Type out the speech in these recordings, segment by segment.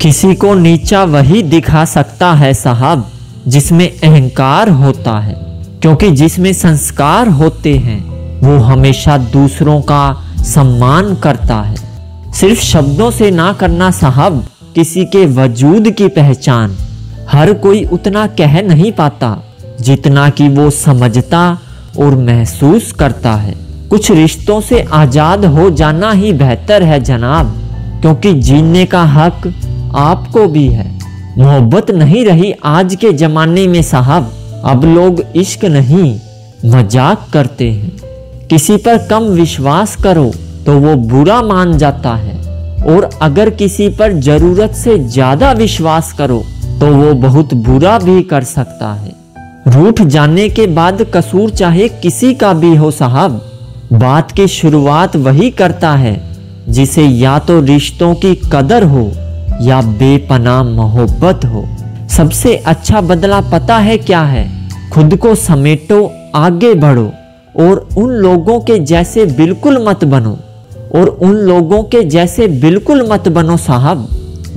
किसी को नीचा वही दिखा सकता है साहब जिसमें अहंकार होता है, क्योंकि जिसमें संस्कार होते हैं वो हमेशा दूसरों का सम्मान करता है। सिर्फ शब्दों से ना करना साहब किसी के वजूद की पहचान। हर कोई उतना कह नहीं पाता जितना कि वो समझता और महसूस करता है। कुछ रिश्तों से आज़ाद हो जाना ही बेहतर है जनाब, क्योंकि जीने का हक आपको भी है। मोहब्बत नहीं रही आज के ज़माने में साहब, अब लोग इश्क नहीं मजाक करते हैं। किसी पर कम विश्वास करो तो वो बुरा मान जाता है, और अगर किसी पर ज़रूरत से ज़्यादा विश्वास करो तो वो बहुत बुरा भी कर सकता है। रूठ जाने के बाद कसूर चाहे किसी का भी हो साहब, बात की शुरुआत वही करता है जिसे या तो रिश्तों की कदर हो या बेपनाह मोहब्बत हो। सबसे अच्छा बदला पता है क्या है? खुद को समेटो, आगे बढ़ो और उन लोगों के जैसे बिल्कुल मत बनो, और उन लोगों के जैसे बिल्कुल मत बनो साहब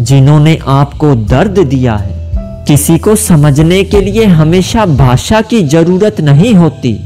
जिन्होंने आपको दर्द दिया है। किसी को समझने के लिए हमेशा भाषा की जरूरत नहीं होती,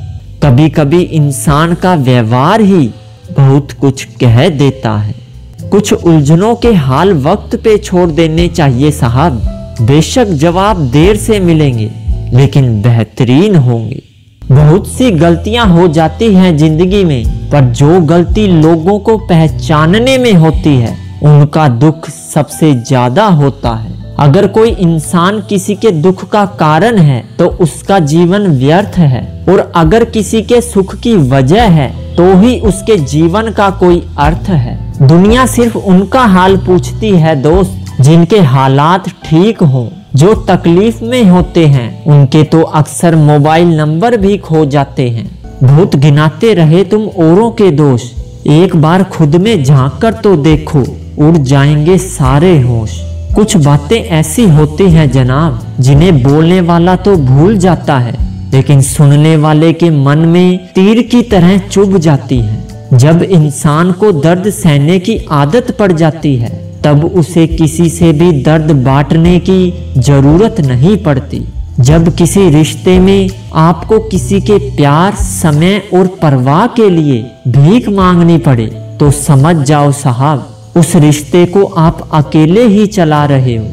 कभी कभी इंसान का व्यवहार ही बहुत कुछ कह देता है। कुछ उलझनों के हाल वक्त पे छोड़ देने चाहिए साहब। बेशक जवाब देर से मिलेंगे लेकिन बेहतरीन होंगे। बहुत सी गलतियां हो जाती हैं जिंदगी में, पर जो गलती लोगों को पहचानने में होती है उनका दुख सबसे ज्यादा होता है। अगर कोई इंसान किसी के दुख का कारण है तो उसका जीवन व्यर्थ है, और अगर किसी के सुख की वजह है तो ही उसके जीवन का कोई अर्थ है। दुनिया सिर्फ उनका हाल पूछती है दोस्त जिनके हालात ठीक हों। जो तकलीफ में होते हैं उनके तो अक्सर मोबाइल नंबर भी खो जाते हैं। बहुत गिनाते रहे तुम औरों के दोष, एक बार खुद में झांक कर तो देखो, उड़ जाएंगे सारे होश। कुछ बातें ऐसी होती हैं जनाब जिन्हें बोलने वाला तो भूल जाता है, लेकिन सुनने वाले के मन में तीर की तरह चुभ जाती है। जब इंसान को दर्द सहने की आदत पड़ जाती है तब उसे किसी से भी दर्द बांटने की जरूरत नहीं पड़ती। जब किसी रिश्ते में आपको किसी के प्यार, समय और परवाह के लिए भीख मांगनी पड़े तो समझ जाओ साहब उस रिश्ते को आप अकेले ही चला रहे हो।